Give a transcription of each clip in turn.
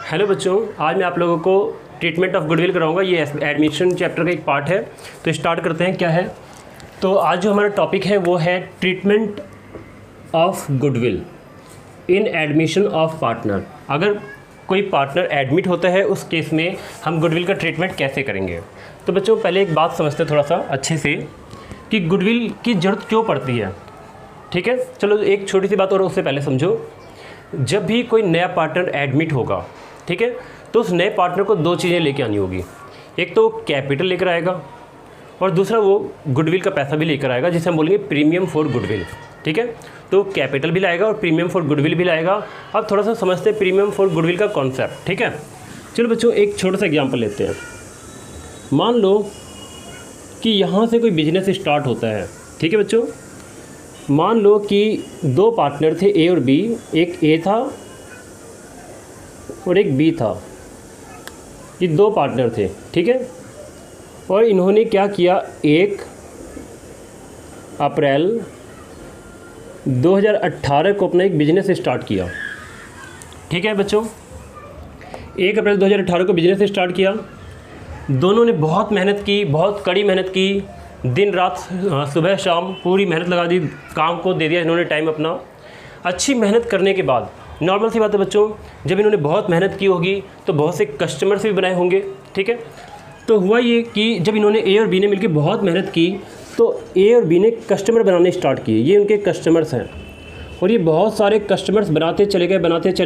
Hello बच्चों, आज मैं आप लोगों को ट्रीटमेंट ऑफ गुडविल कराऊंगा। ये एडमिशन चैप्टर का एक पार्ट है। तो स्टार्ट करते हैं। क्या है, तो आज जो हमारा टॉपिक है वो है treatment of goodwill in admission of partner. अगर कोई पार्टनर एडमिट होता है उस केस में हम गुडविल का ट्रीटमेंट कैसे करेंगे। तो बच्चों पहले एक बात समझते हैं थोड़ा सा अच्छे से कि गुडविल की ज़रूरत क्यों पड़ती है। ठीक है, चलो एक छोटी सी बात और उससे पहले समझो। जब भी कोई नया पार्टनर एडमिट होगा, ठीक है, तो उस नए पार्टनर को दो चीज़ें लेके आनी होगी। एक तो कैपिटल लेकर आएगा और दूसरा वो गुडविल का पैसा भी लेकर आएगा, जिसे हम बोलेंगे प्रीमियम फॉर गुडविल। ठीक है, तो कैपिटल भी लाएगा और प्रीमियम फॉर गुडविल भी लाएगा। अब थोड़ा सा समझते हैं प्रीमियम फॉर गुडविल का कॉन्सेप्ट। ठीक है, चलो बच्चों एक छोटा सा एग्जाम्पल लेते हैं। मान लो कि यहाँ से कोई बिजनेस स्टार्ट होता है। ठीक है बच्चों, मान लो कि दो पार्टनर थे ए और बी। एक ए था और एक बी था। ये दो पार्टनर थे। ठीक है, और इन्होंने क्या किया, 1 अप्रैल 2018 को अपना एक बिजनेस स्टार्ट किया। ठीक है बच्चों, 1 अप्रैल 2018 को बिजनेस स्टार्ट किया। दोनों ने बहुत मेहनत की, बहुत कड़ी मेहनत की, दिन रात सुबह शाम पूरी मेहनत लगा दी, काम को दे दिया इन्होंने टाइम अपना। अच्छी मेहनत करने के बाद नॉर्मल सी बात है बच्चों, जब इन्होंने बहुत मेहनत की होगी तो बहुत से कस्टमर्स भी बनाए होंगे। ठीक है, तो हुआ ये कि जब इन्होंने ए और बी ने मिलकर बहुत मेहनत की तो ए और बी ने कस्टमर बनाने स्टार्ट किए। ये उनके कस्टमर्स हैं और ये बहुत सारे कस्टमर्स बनाते चले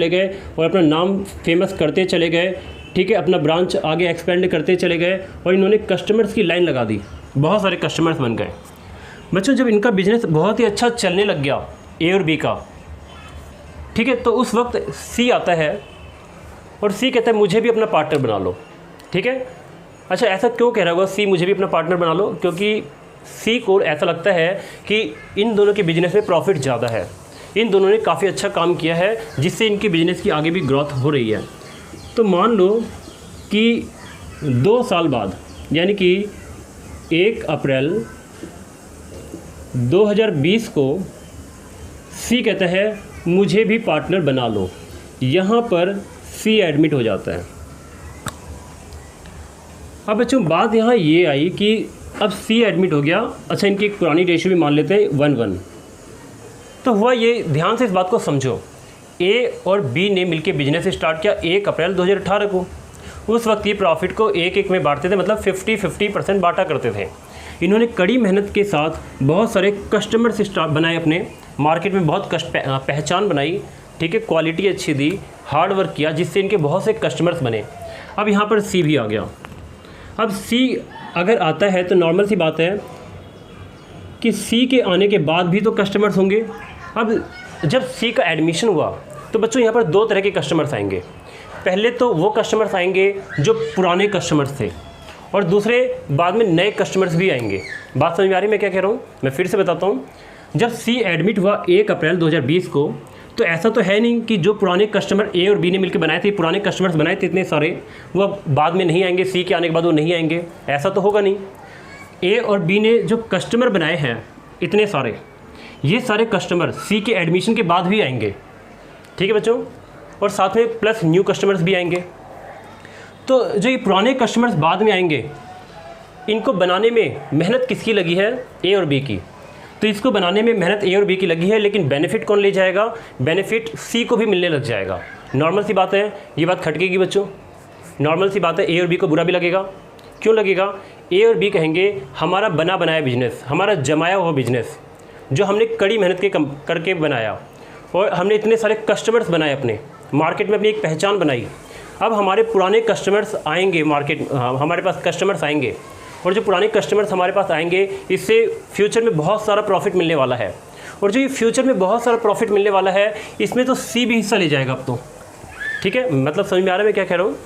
गए और अपना नाम फेमस करते चले गए। ठीक है, अपना ब्रांच आगे एक्सपेंड करते चले गए और इन्होंने कस्टमर्स की लाइन लगा दी, बहुत सारे कस्टमर्स बन गए। बच्चों जब इनका बिजनेस बहुत ही अच्छा चलने लग गया ए और बी का, ठीक है, तो उस वक्त सी आता है और सी कहता है मुझे भी अपना पार्टनर बना लो। ठीक है, अच्छा ऐसा क्यों कह रहा होगा सी मुझे भी अपना पार्टनर बना लो, क्योंकि सी को ऐसा लगता है कि इन दोनों के बिजनेस में प्रॉफिट ज़्यादा है, इन दोनों ने काफ़ी अच्छा काम किया है जिससे इनकी बिजनेस की आगे भी ग्रोथ हो रही है। तो मान लो कि 2 साल बाद यानी कि 1 अप्रैल 2020 को सी कहता है मुझे भी पार्टनर बना लो। यहाँ पर सी एडमिट हो जाता है। अब बच्चों बात यहाँ ये आई कि अब सी एडमिट हो गया। अच्छा इनकी एक पुरानी रेशियो भी मान लेते हैं 1:1। तो हुआ ये, ध्यान से इस बात को समझो, ए और बी ने मिलकर बिजनेस स्टार्ट किया 1 अप्रैल 2018 को। उस वक्त ये प्रॉफिट को 1-1 में बांटते थे, मतलब 50-50% बांटा करते थे। इन्होंने कड़ी मेहनत के साथ बहुत सारे कस्टमर्स बनाए, अपने मार्केट में बहुत पहचान बनाई। ठीक है, क्वालिटी अच्छी दी, हार्ड वर्क किया, जिससे इनके बहुत से कस्टमर्स बने। अब यहाँ पर सी भी आ गया। अब सी अगर आता है तो नॉर्मल सी बात है कि सी के आने के बाद भी तो कस्टमर्स होंगे। अब जब सी का एडमिशन हुआ तो बच्चों यहाँ पर 2 तरह के कस्टमर्स आएंगे। पहले तो वो कस्टमर्स आएंगे जो पुराने कस्टमर्स थे और दूसरे बाद में नए कस्टमर्स भी आएंगे। बात समझ में आ रही है मैं क्या कह रहा हूँ? मैं फिर से बताता हूँ। जब सी एडमिट हुआ 1 अप्रैल 2020 को, तो ऐसा तो है नहीं कि जो पुराने कस्टमर ए और बी ने मिलकर बनाए थे, पुराने कस्टमर्स बनाए थे इतने सारे, वो बाद में नहीं आएंगे, सी के आने के बाद वो नहीं आएंगे, ऐसा तो होगा नहीं। ए और बी ने जो कस्टमर बनाए हैं इतने सारे, ये सारे कस्टमर सी के एडमिशन के बाद भी आएंगे। ठीक है बच्चों, और साथ में प्लस न्यू कस्टमर्स भी आएंगे। तो जो ये पुराने कस्टमर्स बाद में आएंगे, इनको बनाने में मेहनत किसकी लगी है? ए और बी की। तो इसको बनाने में मेहनत ए और बी की लगी है, लेकिन बेनिफिट कौन ले जाएगा? बेनिफिट सी को भी मिलने लग जाएगा। नॉर्मल सी बात है, ये बात खटकेगी बच्चों, नॉर्मल सी बात है। ए और बी को बुरा भी लगेगा। क्यों लगेगा? ए और बी कहेंगे हमारा बना बनाया बिजनेस, हमारा जमाया हुआ बिजनेस जो हमने कड़ी मेहनत करके बनाया और हमने इतने सारे कस्टमर्स बनाए, अपने मार्केट में अपनी एक पहचान बनाई। अब हमारे पुराने कस्टमर्स आएंगे मार्केट, हमारे पास कस्टमर्स आएंगे और जो पुराने कस्टमर्स हमारे पास आएंगे, इससे फ्यूचर में बहुत सारा प्रॉफिट मिलने वाला है। और जो ये फ्यूचर में बहुत सारा प्रॉफिट मिलने वाला है, इसमें तो सी भी हिस्सा ले जाएगा अब तो। ठीक है, मतलब समझ में आ रहा है मैं क्या कह रहा हूँ?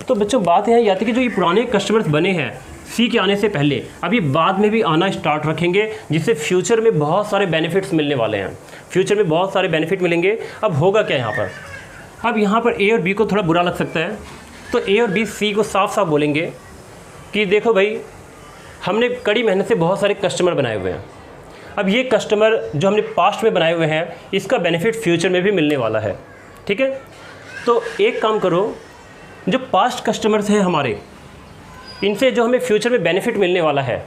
तो बच्चों बात यह आती है कि जो ये पुराने कस्टमर्स बने हैं सी के आने से पहले, अब ये बाद में भी आना स्टार्ट रखेंगे, जिससे फ्यूचर में बहुत सारे बेनिफिट्स मिलने वाले हैं। फ्यूचर में बहुत सारे बेनिफिट मिलेंगे। अब होगा क्या यहाँ पर? अब यहाँ पर ए और बी को थोड़ा बुरा लग सकता है, तो ए और बी सी को साफ साफ बोलेंगे कि देखो भाई, हमने कड़ी मेहनत से बहुत सारे कस्टमर बनाए हुए हैं। अब ये कस्टमर जो हमने पास्ट में बनाए हुए हैं, इसका बेनिफिट फ्यूचर में भी मिलने वाला है। ठीक है, तो एक काम करो, जो पास्ट कस्टमर्स हैं हमारे, इनसे जो हमें फ्यूचर में बेनिफिट मिलने वाला है,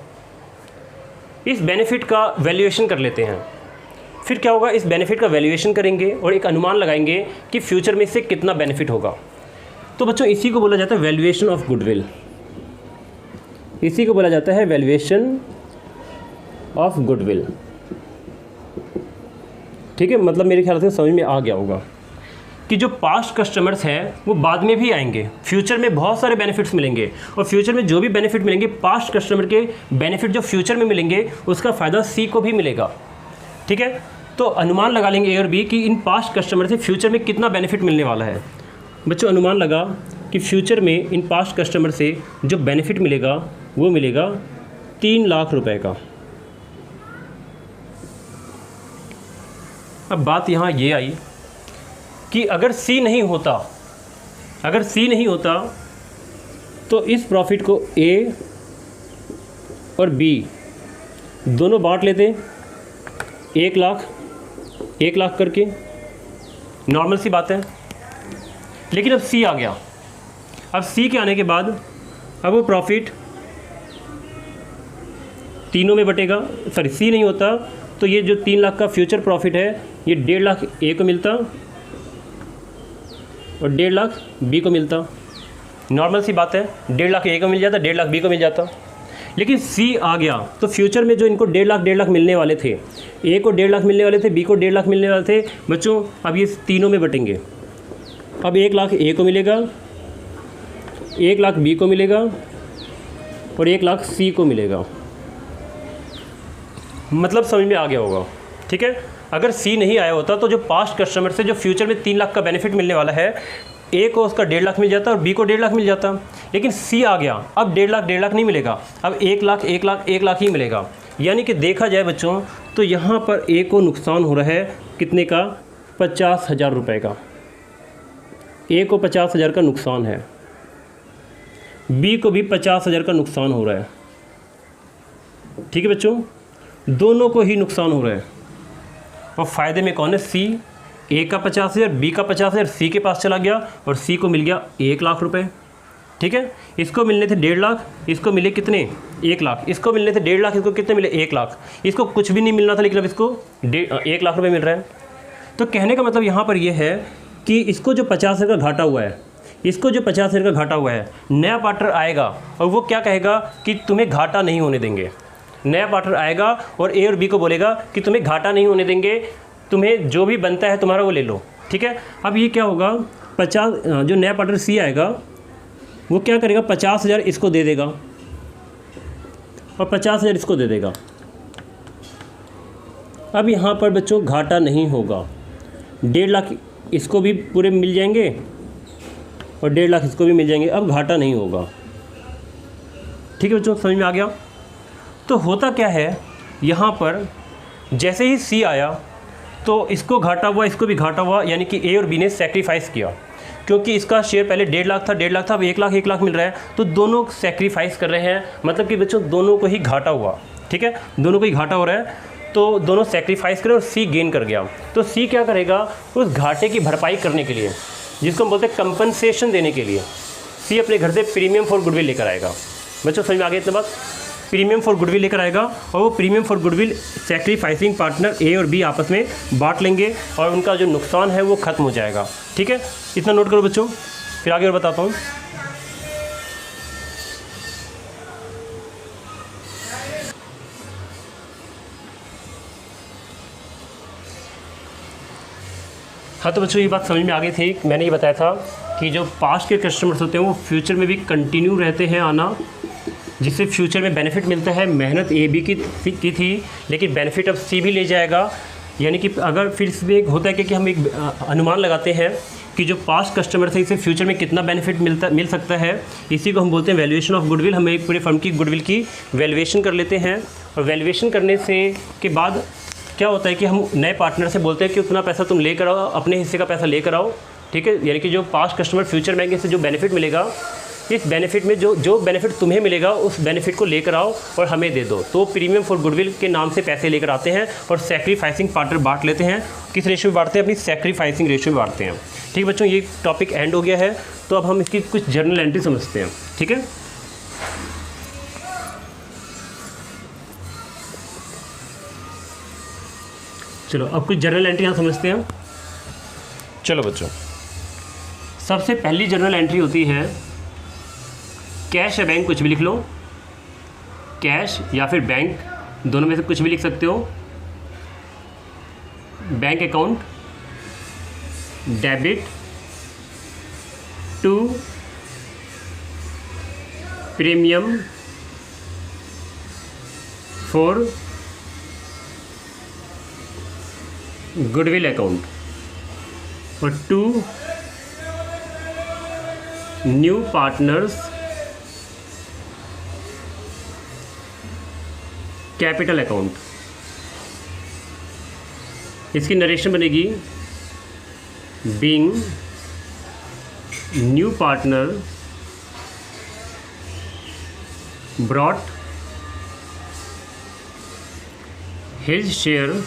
इस बेनिफिट का वैल्यूएशन कर लेते हैं। फिर क्या होगा, इस बेनिफिट का वैल्यूएशन करेंगे और एक अनुमान लगाएंगे कि फ्यूचर में इससे कितना बेनिफिट होगा। तो बच्चों इसी को बोला जाता है वैल्यूएशन ऑफ गुडविल, इसी को बोला जाता है वैल्यूएशन ऑफ गुडविल। ठीक है, मतलब मेरे ख्याल से समझ में आ गया होगा कि जो पास्ट कस्टमर्स हैं वो बाद में भी आएंगे, फ्यूचर में बहुत सारे बेनिफिट्स मिलेंगे, और फ्यूचर में जो भी बेनिफिट मिलेंगे, पास्ट कस्टमर के बेनिफिट जो फ्यूचर में मिलेंगे उसका फ़ायदा सी को भी मिलेगा। ठीक है, तो अनुमान लगा लेंगे ए और बी कि इन पास्ट कस्टमर से फ्यूचर में कितना बेनिफिट मिलने वाला है। बच्चों अनुमान लगा कि फ्यूचर में इन पास्ट कस्टमर से जो बेनिफिट मिलेगा वो मिलेगा 3 लाख रुपए का। अब बात यहाँ ये आई कि अगर सी नहीं होता तो इस प्रॉफिट को ए और बी दोनों बांट लेते 1 लाख करके, नॉर्मल सी बात है। लेकिन अब सी आ गया, अब सी के आने के बाद अब वो प्रॉफिट तीनों में बटेगा। सॉरी, सी नहीं होता तो ये जो 3 लाख का फ्यूचर प्रॉफिट है ये 1.5 लाख ए को मिलता और 1.5 लाख बी को मिलता। नॉर्मल सी बात है, 1.5 लाख ए को मिल जाता, 1.5 लाख बी को मिल जाता। लेकिन सी आ गया तो फ्यूचर में जो इनको 1.5 लाख मिलने वाले थे, ए को 1.5 लाख मिलने वाले थे, बी को 1.5 लाख मिलने वाले थे बच्चों, अब ये तीनों में बटेंगे। अब 1 लाख ए को मिलेगा, 1 लाख बी को मिलेगा और 1 लाख सी को मिलेगा। मतलब समझ में आ गया होगा। ठीक है, अगर सी नहीं आया होता तो जो पास्ट कस्टमर से जो फ्यूचर में 3 लाख का बेनिफिट मिलने वाला है, ए को उसका 1.5 लाख मिल जाता और बी को 1.5 लाख मिल जाता। लेकिन सी आ गया, अब 1.5 लाख नहीं मिलेगा, अब 1 लाख ही मिलेगा। यानी कि देखा जाए बच्चों तो यहाँ पर ए को नुकसान हो रहा है कितने का, 50,000 रुपये का। ए को 50,000 का नुकसान है, बी को भी 50,000 का नुकसान हो रहा है। ठीक है बच्चों, दोनों को ही नुकसान हो रहा है। और फ़ायदे में कौन है, सी। ए का 50,000, बी का 50,000 सी के पास चला गया और सी को मिल गया 1 लाख रुपए। ठीक है, इसको मिलने थे 1.5 लाख, इसको मिले कितने, 1 लाख। इसको मिलने थे 1.5 लाख, इसको कितने मिले, 1 लाख। इसको कुछ भी नहीं मिलना था लेकिन अब इसको 1 लाख रुपए मिल रहा है। तो कहने का मतलब यहाँ पर यह है कि इसको जो 50,000 का घाटा हुआ है, नया पार्टनर आएगा और वो क्या कहेगा कि तुम्हें घाटा नहीं होने देंगे। नया पार्टनर आएगा और ए और बी को बोलेगा कि तुम्हें घाटा नहीं होने देंगे, तुम्हें जो भी बनता है तुम्हारा वो ले लो। ठीक है, अब ये क्या होगा, 50, जो नया पार्टनर सी आएगा वो क्या करेगा, 50,000 इसको दे देगा और 50,000 इसको दे देगा। अब यहाँ पर बच्चों घाटा नहीं होगा, 1.5 लाख इसको भी पूरे मिल जाएंगे और 1.5 लाख इसको भी मिल जाएंगे। अब घाटा नहीं होगा। ठीक है बच्चों, समझ में आ गया। तो होता क्या है, यहाँ पर जैसे ही सी आया तो इसको घाटा हुआ, इसको भी घाटा हुआ, यानी कि ए और बी ने सेक्रीफाइस किया। क्योंकि इसका शेयर पहले 1.5 लाख था, अब 1 लाख मिल रहा है, तो दोनों सेक्रीफाइस कर रहे हैं। मतलब कि बच्चों दोनों को ही घाटा हुआ। ठीक है, दोनों को ही घाटा हो रहा है, तो दोनों सेक्रीफाइस करें और सी गेन कर गया। तो सी क्या करेगा, उस घाटे की भरपाई करने के लिए, जिसको हम बोलते हैं कंपनसेशन देने के लिए, सी अपने घर से प्रीमियम फॉर गुडविल लेकर आएगा। बच्चों समझ में आ गया इतना बात, प्रीमियम फॉर गुडविल लेकर आएगा और वो premium for goodwill sacrificing partner A और बी आपस में बांट लेंगे और उनका जो नुकसान है वो ख़त्म हो जाएगा। ठीक है, इतना नोट करो बच्चों, फिर आगे और बताता हूँ। हाँ तो बच्चों ये बात समझ में आ गई थी। मैंने ये बताया था कि जो पास्ट के कस्टमर्स होते हैं वो फ्यूचर में भी कंटिन्यू रहते हैं आना, जिससे फ्यूचर में बेनिफिट मिलता है। मेहनत ए बी की थी लेकिन बेनिफिट अब सी भी ले जाएगा। यानी कि अगर फिर इसमें होता है कि हम एक अनुमान लगाते हैं कि जो पास्ट कस्टमर थे इसे फ्यूचर में कितना बेनिफिट मिल सकता है, इसी को हम बोलते हैं वैल्यूएशन ऑफ गुडविल। हम एक पूरे फर्म की गुडविल की वैल्यूएशन कर लेते हैं और वैल्यूएशन करने से के बाद क्या होता है कि हम नए पार्टनर से बोलते हैं कि उतना पैसा तुम लेकर आओ, अपने हिस्से का पैसा लेकर आओ। ठीक है, यानी कि जो पास्ट कस्टमर फ्यूचर बैंक से जो बेनिफिट मिलेगा, इस बेनिफिट में जो बेनिफिट तुम्हें मिलेगा उस बेनिफिट को लेकर आओ और हमें दे दो। तो प्रीमियम फॉर गुडविल के नाम से पैसे लेकर आते हैं और सेक्रीफाइसिंग पार्टनर बांट लेते हैं। किस रेशियो में बांटते हैं, अपनी सेक्रीफाइसिंग रेशियो में बांटते हैं। ठीक है बच्चों, ये टॉपिक एंड हो गया है। तो अब हम इसकी कुछ जर्नल एंट्री समझते हैं। ठीक है, चलो अब कुछ जर्नल एंट्री यहाँ समझते हैं। चलो बच्चों, सबसे पहली जर्नल एंट्री होती है कैश या बैंक, कुछ भी लिख लो, कैश या फिर बैंक, दोनों में से कुछ भी लिख सकते हो। Bank account debit to premium for goodwill account और to new partners capital account. इसकी नरेशन बनेगी being new partner brought his share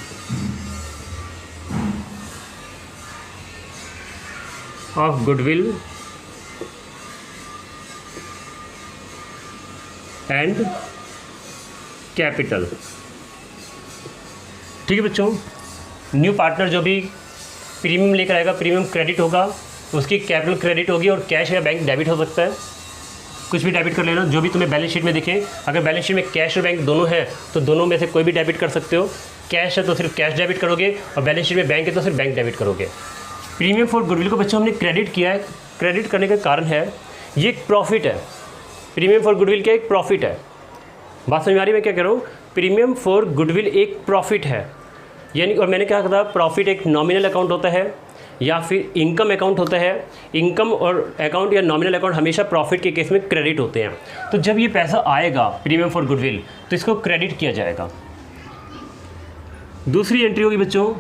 of goodwill and capital. ठीक है बच्चों, न्यू पार्टनर जो भी प्रीमियम लेकर आएगा, प्रीमियम क्रेडिट होगा, उसकी कैपिटल क्रेडिट होगी और कैश या बैंक डेबिट हो सकता है। कुछ भी डेबिट कर लेना जो भी तुम्हें बैलेंस शीट में दिखे। अगर बैलेंस शीट में कैश और बैंक दोनों है तो दोनों में से कोई भी डेबिट कर सकते हो। कैश है तो सिर्फ कैश डेबिट करोगे और बैलेंस शीट में बैंक है तो सिर्फ बैंक डेबिट करोगे। प्रीमियम फॉर गुडविल को बच्चों हमने क्रेडिट किया है। क्रेडिट करने का कारण है ये एक प्रॉफिट है। प्रीमियम फॉर गुडविल क्या एक प्रॉफिट है। बात समझ में आ रही है मैं क्या कह रहा हूँ? प्रीमियम फॉर गुडविल एक प्रॉफिट है, यानी और मैंने क्या कहा, प्रॉफिट एक नॉमिनल अकाउंट होता है या फिर इनकम अकाउंट होता है। इनकम और अकाउंट या नॉमिनल अकाउंट हमेशा प्रॉफिट के केस में क्रेडिट होते हैं। तो जब ये पैसा आएगा प्रीमियम फॉर गुडविल तो इसको क्रेडिट किया जाएगा। दूसरी एंट्री होगी बच्चों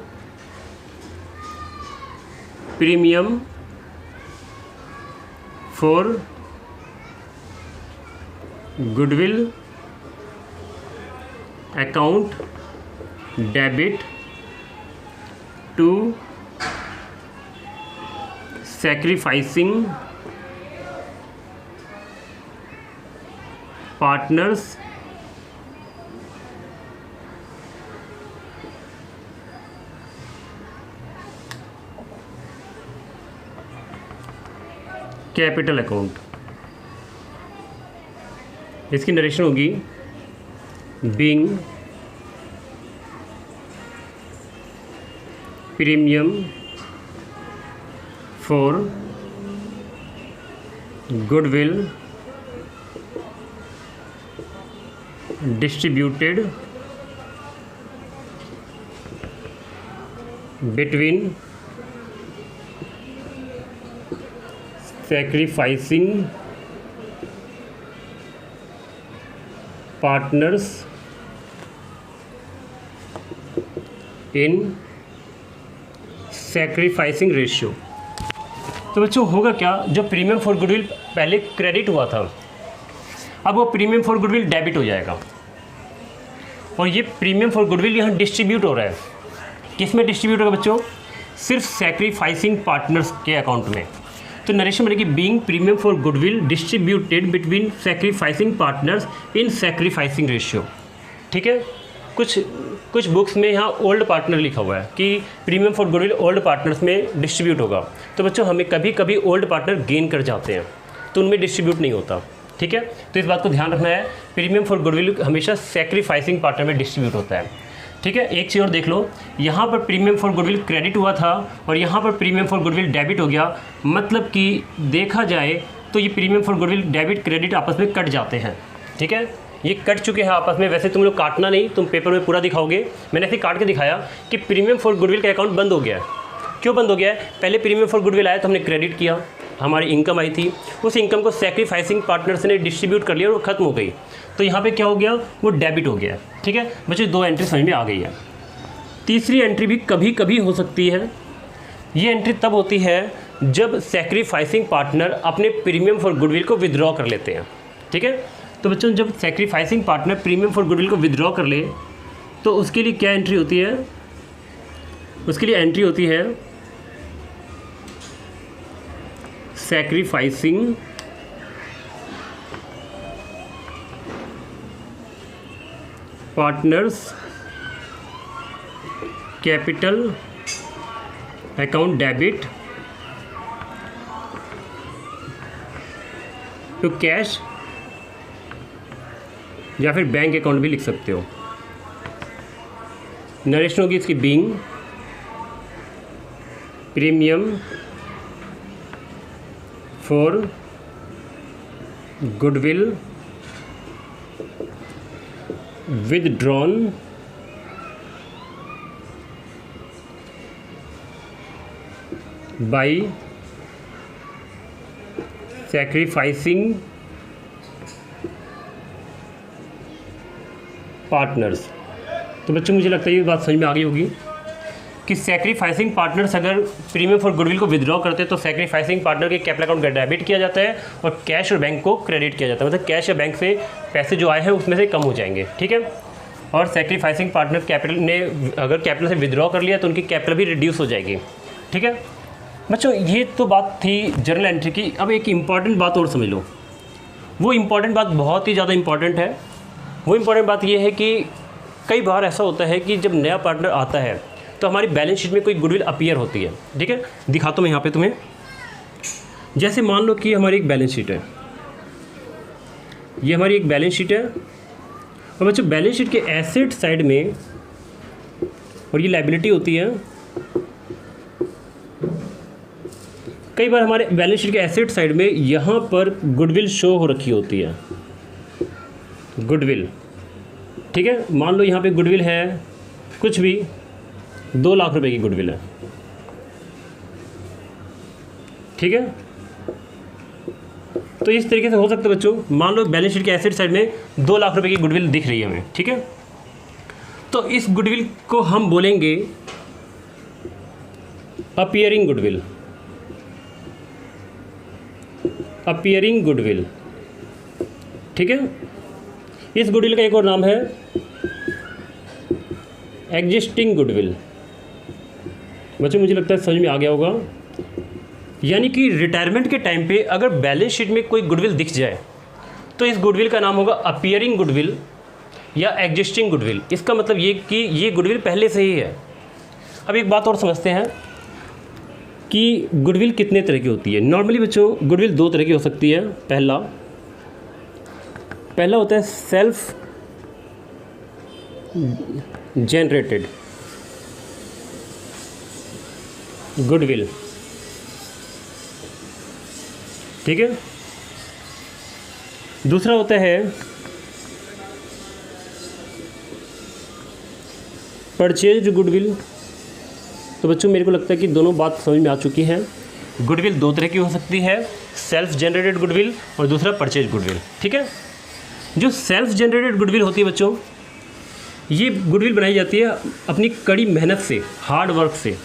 premium for goodwill account debit to sacrificing partners capital account. इसकी नरेशन होगी being premium for goodwill distributed between sacrificing partners in sacrificing ratio. तो बच्चों होगा क्या, जो प्रीमियम फॉर गुडविल पहले क्रेडिट हुआ था अब वो प्रीमियम फॉर गुडविल डेबिट हो जाएगा और ये प्रीमियम फॉर गुडविल यहाँ डिस्ट्रीब्यूट हो रहा है। किस में डिस्ट्रीब्यूट होगा बच्चों? सिर्फ सैक्रिफाइसिंग पार्टनर्स के अकाउंट में। तो नरेशन बनेगी being premium for goodwill distributed between sacrificing partners in sacrificing ratio. ठीक है, कुछ बुक्स में यहाँ ओल्ड पार्टनर लिखा हुआ है कि premium for goodwill old partners में डिस्ट्रीब्यूट होगा। तो बच्चों हमें कभी कभी ओल्ड पार्टनर गेन कर जाते हैं तो उनमें डिस्ट्रीब्यूट नहीं होता। ठीक है, तो इस बात को ध्यान रखना है, प्रीमियम फॉर गुडविल हमेशा सैक्रिफाइसिंग पार्टनर में डिस्ट्रीब्यूट होता है। ठीक है, एक चीज़ और देख लो, यहाँ पर प्रीमियम फॉर गुडविल क्रेडिट हुआ था और यहाँ पर प्रीमियम फॉर गुडविल डेबिट हो गया। मतलब कि देखा जाए तो ये premium for goodwill debit credit आपस में कट जाते हैं। ठीक है, ये कट चुके हैं आपस में। वैसे तुम लोग काटना नहीं, तुम पेपर में पूरा दिखाओगे। मैंने ऐसे काट के दिखाया कि प्रीमियम फॉर गुडविल का अकाउंट बंद हो गया है। क्यों बंद हो गया है? पहले प्रीमियम फॉर गुडविल आया तो हमने क्रेडिट किया, हमारी इनकम आई थी, उस इनकम को सैक्रिफाइसिंग पार्टनर्स ने डिस्ट्रीब्यूट कर लिया और वो खत्म हो गई। तो यहाँ पे क्या हो गया, वो डेबिट हो गया। ठीक है बच्चों, 2 एंट्री समझ में आ गई है। तीसरी एंट्री भी कभी कभी हो सकती है। ये एंट्री तब होती है जब सैक्रिफाइसिंग पार्टनर अपने प्रीमियम फॉर गुडविल को विदड्रॉ कर लेते हैं। ठीक है, तो बच्चों जब sacrificing partner premium for goodwill को विदड्रॉ कर ले तो उसके लिए क्या एंट्री होती है? उसके लिए एंट्री होती है sacrificing partners capital account debit to cash, या फिर बैंक अकाउंट भी लिख सकते हो। नरेशन होगी इसकी being premium for goodwill withdrawn by sacrificing partners. तो बच्चों मुझे लगता है ये बात समझ में आ गई होगी कि सैक्रिफाइसिंग पार्टनर्स अगर प्रीमियम फॉर गुडविल को विदड्रॉ करते हैं तो सैक्रिफाइसिंग पार्टनर के कैपिटल अकाउंट का डेबिट किया जाता है और कैश और बैंक को क्रेडिट किया जाता है, मतलब कैश या बैंक से पैसे जो आए हैं उसमें से कम हो जाएंगे, ठीक है। और सैक्रिफाइसिंग पार्टनर कैपिटल ने अगर कैपिटल से विदड्रॉ कर लिया तो उनकी कैपिटल भी रिड्यूस हो जाएगी, ठीक है। बच्चों ये तो बात थी जर्नल एंट्री की। अब एक इम्पॉर्टेंट बात और समझ लो, वो इम्पॉर्टेंट बात बहुत ही ज़्यादा इम्पॉर्टेंट है। वो इम्पॉर्टेंट बात ये है कि कई बार ऐसा होता है कि जब नया पार्टनर आता है तो हमारी बैलेंस शीट में कोई गुडविल अपीयर होती है, ठीक है। दिखाता हूँ मैं यहाँ पे तुम्हें। जैसे मान लो कि हमारी एक बैलेंस शीट है, ये हमारी एक बैलेंस शीट है और बच्चों बैलेंस शीट के एसेट साइड में, और ये लायबिलिटी होती है। कई बार हमारे बैलेंस शीट के एसेट साइड में यहाँ पर गुडविल शो हो रखी होती है, गुडविल, ठीक है। मान लो यहाँ पे गुडविल है कुछ भी 2 लाख रुपए की गुडविल है, ठीक है। तो इस तरीके से हो सकता है बच्चों, मान लो बैलेंस शीट के एसेट साइड में 2 लाख रुपए की गुडविल दिख रही है हमें, ठीक है। तो इस गुडविल को हम बोलेंगे अपीयरिंग गुडविल, अपीयरिंग गुडविल, ठीक है। इस गुडविल का एक और नाम है एग्जिस्टिंग गुडविल। बच्चों मुझे लगता है समझ में आ गया होगा। यानी कि रिटायरमेंट के टाइम पे अगर बैलेंस शीट में कोई गुडविल दिख जाए तो इस गुडविल का नाम होगा अपीयरिंग गुडविल या एग्जिस्टिंग गुडविल। इसका मतलब ये कि ये गुडविल पहले से ही है। अब एक बात और समझते हैं कि गुडविल कितने तरह की होती है। नॉर्मली बच्चों गुडविल 2 तरह की हो सकती है। पहला होता है सेल्फ जनरेटेड गुडविल, ठीक है। दूसरा होता है परचेज्ड गुडविल। तो बच्चों मेरे को लगता है कि दोनों बात समझ में आ चुकी है। गुडविल 2 तरह की हो सकती है, सेल्फ जनरेटेड गुडविल और दूसरा परचेज गुडविल, ठीक है। जो सेल्फ जनरेटेड गुडविल होती है बच्चों, ये गुडविल बनाई जाती है अपनी कड़ी मेहनत से, हार्ड वर्क से।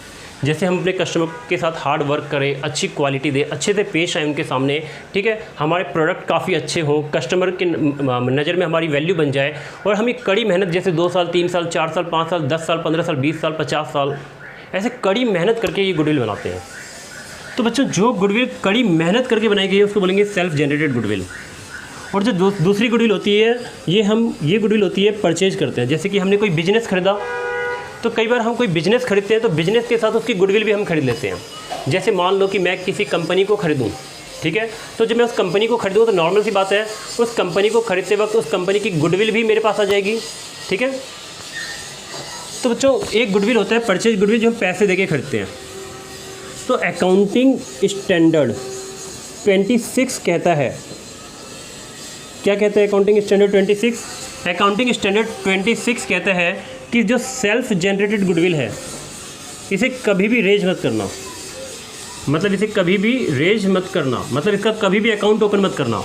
जैसे हम अपने कस्टमर के साथ हार्ड वर्क करें, अच्छी क्वालिटी दें, अच्छे से पेश आए उनके सामने, ठीक है। हमारे प्रोडक्ट काफ़ी अच्छे हों, कस्टमर के नज़र में हमारी वैल्यू बन जाए और हम एक कड़ी मेहनत जैसे 2 साल 3 साल 4 साल 5 साल 10 साल 15 साल 20 साल 50 साल ऐसे कड़ी मेहनत करके ये गुडविल बनाते हैं। तो बच्चों जो गुडविल कड़ी मेहनत करके बनाई गई है उसको बोलेंगे सेल्फ जनरेटेड गुडविल। और जो दूसरी गुडविल होती है ये गुडविल होती है परचेज करते हैं। जैसे कि हमने कोई बिजनेस खरीदा, तो कई बार हम कोई बिजनेस खरीदते हैं तो बिजनेस के साथ उसकी गुडविल भी हम खरीद लेते हैं। जैसे मान लो कि मैं किसी कंपनी को खरीदूं, ठीक है। तो जब मैं उस कंपनी को खरीदूँ तो नॉर्मल सी बात है, उस कंपनी को खरीदते वक्त उस कंपनी की गुडविल भी मेरे पास आ जाएगी, ठीक है। तो बच्चों एक गुडविल होता है परचेज गुडविल जो हम पैसे देके खरीदते हैं। तो अकाउंटिंग स्टैंडर्ड 26 कहता है, क्या कहता है अकाउंटिंग स्टैंडर्ड 26? अकाउंटिंग स्टैंडर्ड 26 कहता है कि जो सेल्फ जनरेटेड गुडविल है इसे कभी भी रेज मत करना, मतलब इसे कभी भी रेज मत करना, मतलब इसका कभी भी अकाउंट ओपन मत करना।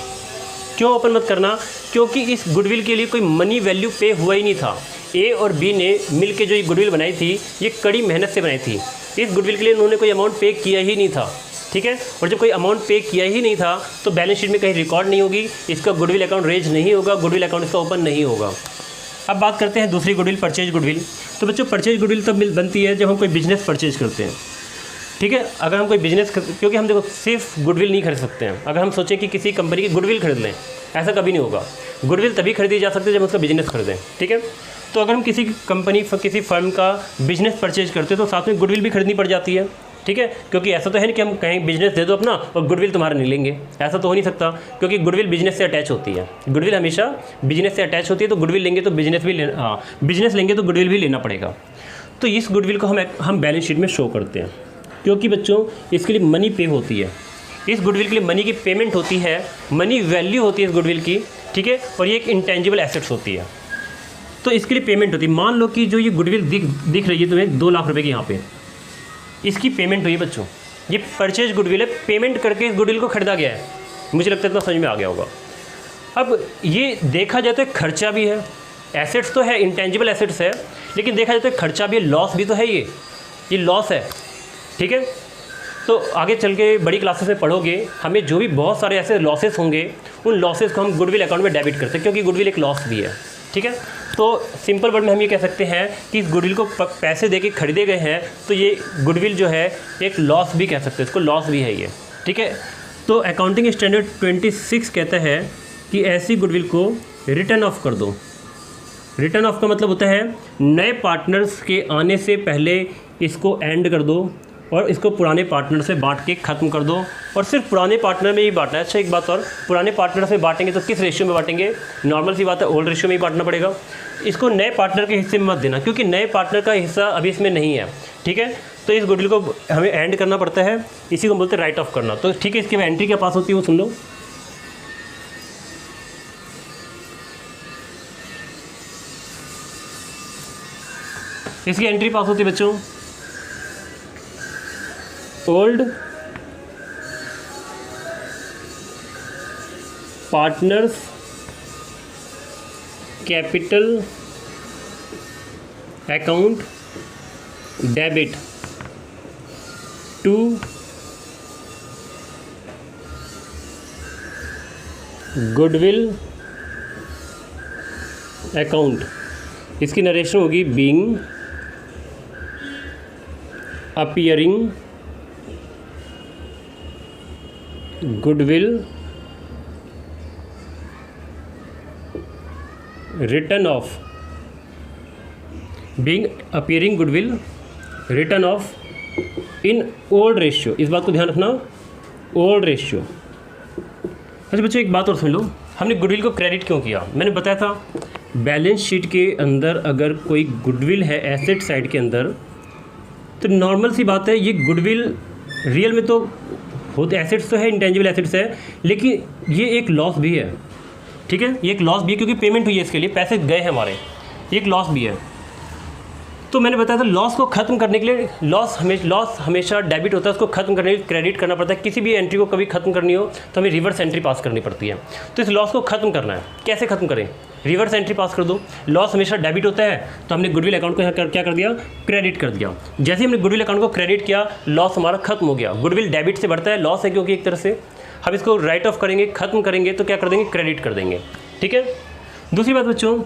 क्यों ओपन मत करना? क्योंकि इस गुडविल के लिए कोई मनी वैल्यू पे हुआ ही नहीं था। ए और बी ने मिल के जो ये गुडविल बनाई थी ये कड़ी मेहनत से बनाई थी। इस गुडविल के लिए उन्होंने कोई अमाउंट पे किया ही नहीं था, ठीक है। और जब कोई अमाउंट पे किया ही नहीं था तो बैलेंस शीट में कहीं रिकॉर्ड नहीं होगी, इसका गुडविल अकाउंट रेज नहीं होगा, गुडविल अकाउंट इसका ओपन नहीं होगा। अब बात करते हैं दूसरी गुडविल, परचेज गुडविल। तो बच्चों परचेज गुडविल तब बनती है जब हम कोई बिजनेस परचेज करते हैं। ठीक है। अगर हम कोई बिजनेस, क्योंकि हम देखो सिर्फ गुडविल नहीं खरीद सकते हैं। अगर हम सोचें कि किसी कंपनी की गुडविल खरीद लें, ऐसा कभी नहीं होगा। गुडविल तभी खरीदी जा सकती है जब उसका बिजनेस खरीदें, ठीक है। तो अगर हम किसी कंपनी, किसी फर्म का बिजनेस परचेज करते हैं तो साथ में गुडविल भी खरीदनी पड़ जाती है, ठीक है। क्योंकि ऐसा तो है नहीं कि हम कहीं बिजनेस दे दो अपना और गुडविल तुम्हारा नहीं लेंगे, ऐसा तो हो नहीं सकता, क्योंकि गुडविल बिजनेस से अटैच होती है। गुडविल हमेशा बिजनेस से अटैच होती है, तो गुडविल लेंगे तो बिजनेस भी लेना, हाँ बिजनेस लेंगे तो गुडविल भी लेना पड़ेगा। तो इस गुडविल को हम बैलेंस शीट में शो करते हैं, क्योंकि बच्चों इसके लिए मनी पे होती है। इस गुडविल के लिए मनी की पेमेंट होती है, मनी वैल्यू होती है इस गुडविल की, ठीक है। और ये एक इंटेंजिबल एसेट्स होती है, तो इसके लिए पेमेंट होती है। मान लो कि जो ये गुडविल दिख रही है तुम्हें 2 लाख रुपए की, यहाँ पे इसकी पेमेंट हुई है बच्चों। ये परचेज गुडविल है, पेमेंट करके इस गुडविल को खरीदा गया है। मुझे लगता है इतना समझ में आ गया होगा। अब ये देखा जाए तो खर्चा भी है, एसेट्स तो है, इंटेंजिबल एसेट्स है, लेकिन देखा जाए तो खर्चा भी है, लॉस भी तो है, ये लॉस है, ठीक है। तो आगे चल के बड़ी क्लासेस में पढ़ोगे, हमें जो भी बहुत सारे ऐसे लॉसेस होंगे, उन लॉसेस को हम गुडविल अकाउंट में डेबिट करते हैं, क्योंकि गुडविल एक लॉस भी है, ठीक है। तो सिंपल वर्ड में हम ये कह सकते हैं कि इस गुडविल को पैसे दे के खरीदे गए हैं, तो ये गुडविल जो है एक लॉस भी कह सकते हैं, इसको लॉस भी है ये, ठीक है। तो अकाउंटिंग स्टैंडर्ड 26 कहता है कि ऐसी गुडविल को रिटर्न ऑफ कर दो। रिटर्न ऑफ का मतलब होता है नए पार्टनर्स के आने से पहले इसको एंड कर दो और इसको पुराने पार्टनर से बांट के ख़त्म कर दो, और सिर्फ पुराने पार्टनर में ही बांटना है। अच्छा एक बात और, पुराने पार्टनर से बांटेंगे तो किस रेशियो में बांटेंगे? नॉर्मल सी बात है, ओल्ड रेशियो में ही बांटना पड़ेगा। इसको नए पार्टनर के हिस्से में मत देना, क्योंकि नए पार्टनर का हिस्सा अभी इसमें नहीं है, ठीक है। तो इस गुडविल को हमें एंड करना पड़ता है, इसी को बोलते हैं राइट ऑफ करना। तो ठीक है, इसकी एंट्री क्या पास होती है वो सुन लो। इसकी एंट्री पास होती है बच्चों, old partners capital account debit to goodwill account. इसकी नरेशन होगी being appearing goodwill written off, being appearing goodwill written off in old ratio. इस बात को ध्यान रखना, ओल्ड रेशियो। अच्छा बच्चों एक बात और सुन लो, हमने गुडविल को क्रेडिट क्यों किया? मैंने बताया था बैलेंस शीट के अंदर अगर कोई गुडविल है एसेट साइड के अंदर, तो नॉर्मल सी बात है ये गुडविल रियल में तो होते एसेट्स तो है, इंटेंजिबल एसेट्स है, लेकिन ये एक लॉस भी है, ठीक है। ये एक लॉस भी है क्योंकि पेमेंट हुई है इसके लिए, पैसे गए हैं हमारे, ये एक लॉस भी है। तो मैंने बताया था लॉस को ख़त्म करने के लिए, लॉस हमेशा डेबिट होता है, उसको ख़त्म करने के लिए क्रेडिट करना पड़ता है। किसी भी एंट्री को कभी ख़त्म करनी हो तो हमें रिवर्स एंट्री पास करनी पड़ती है। तो इस लॉस को ख़त्म करना है, कैसे ख़त्म करें? रिवर्स एंट्री पास कर दो। लॉस हमेशा डेबिट होता है, तो हमने गुडविल अकाउंट को यहाँ क्या कर दिया? क्रेडिट कर दिया। जैसे हमने गुडविल अकाउंट को क्रेडिट किया, लॉस हमारा खत्म हो गया। गुडविल डेबिट से बढ़ता है, लॉस है क्योंकि एक तरह से हम इसको राइट ऑफ करेंगे, ख़त्म करेंगे तो क्या कर देंगे? क्रेडिट कर देंगे, ठीक है। दूसरी बात बच्चों,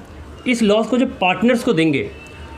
इस लॉस को जो पार्टनर्स को देंगे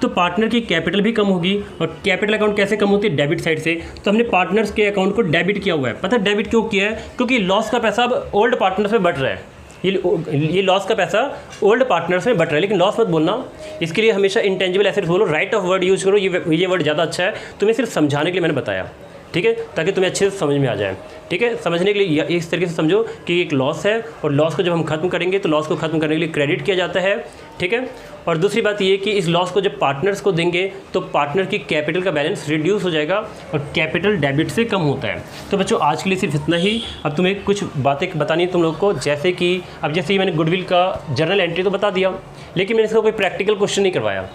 तो पार्टनर की कैपिटल भी कम होगी, और कैपिटल अकाउंट कैसे कम होती है? डेबिट साइड से। तो हमने पार्टनर्स के अकाउंट को डेबिट किया हुआ है। पता है डेबिट क्यों किया है? क्योंकि लॉस का पैसा अब ओल्ड पार्टनर्स में बढ़ रहा है। ये लॉस का पैसा ओल्ड पार्टनर्स में बढ़ रहा है, लेकिन लॉस मत बोलना, इसके लिए हमेशा इंटेंजिबल एसेट्स बोलो, राइट ऑफ वर्ड यूज़ करो। ये वर्ड ज़्यादा अच्छा है, तुम्हें सिर्फ समझाने के लिए मैंने बताया, ठीक है, ताकि तुम्हें अच्छे से समझ में आ जाए, ठीक है। समझने के लिए इस तरीके से समझो कि एक लॉस है, और लॉस को जब हम खत्म करेंगे तो लॉस को खत्म करने के लिए क्रेडिट किया जाता है, ठीक है। और दूसरी बात ये कि इस लॉस को जब पार्टनर्स को देंगे तो पार्टनर की कैपिटल का बैलेंस रिड्यूस हो जाएगा और कैपिटल डेबिट से कम होता है। तो बच्चों आज के लिए सिर्फ इतना ही। अब तुम्हें कुछ बातें बतानी है तुम लोग को, जैसे कि अब जैसे ही मैंने गुडविल का जर्नल एंट्री तो बता दिया, लेकिन मैंने इसका कोई प्रैक्टिकल क्वेश्चन नहीं करवाया।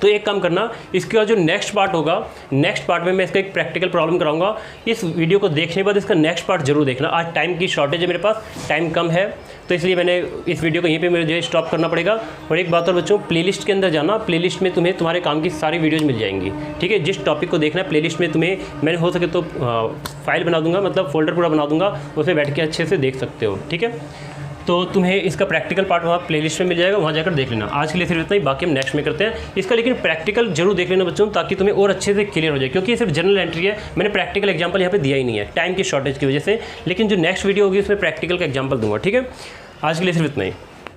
तो एक काम करना, इसका जो नेक्स्ट पार्ट होगा, नेक्स्ट पार्ट में मैं इसका एक प्रैक्टिकल प्रॉब्लम कराऊंगा। इस वीडियो को देखने के बाद इसका नेक्स्ट पार्ट जरूर देखना। आज टाइम की शॉर्टेज है, मेरे पास टाइम कम है, तो इसलिए मैंने इस वीडियो को यहीं पे मुझे स्टॉप करना पड़ेगा। और एक बात और बच्चों, प्लेलिस्ट के अंदर जाना, प्लेलिस्ट में तुम्हें तुम्हारे काम की सारी वीडियोज़ मिल जाएंगी, ठीक है। जिस टॉपिक को देखना है प्लेलिस्ट में तुम्हें मैंने हो सके तो फाइल बना दूंगा, मतलब फोल्डर पूरा बना दूंगा, उसमें बैठ के अच्छे से देख सकते हो, ठीक है। तो तुम्हें इसका प्रैक्टिकल पार्ट वहाँ प्लेलिस्ट में मिल जाएगा, वहाँ जाकर देख लेना। आज के लिए सिर्फ इतना ही, बाकी हम नेक्स्ट में करते हैं इसका। लेकिन प्रैक्टिकल जरूर देख लेना बच्चों, ताकि तुम्हें और अच्छे से क्लियर हो जाए, क्योंकि ये सिर्फ जनरल एंट्री है। मैंने प्रैक्टिकल एग्जाम्पल यहाँ पे दिया ही नहीं है टाइम की शॉर्टेज की वजह से, लेकिन जो नेक्स्ट वीडियो होगी उसमें प्रैक्टिकल का एग्जाम्पल दूंगा। ठीक है, आज के लिए सिर्फ इतना ही।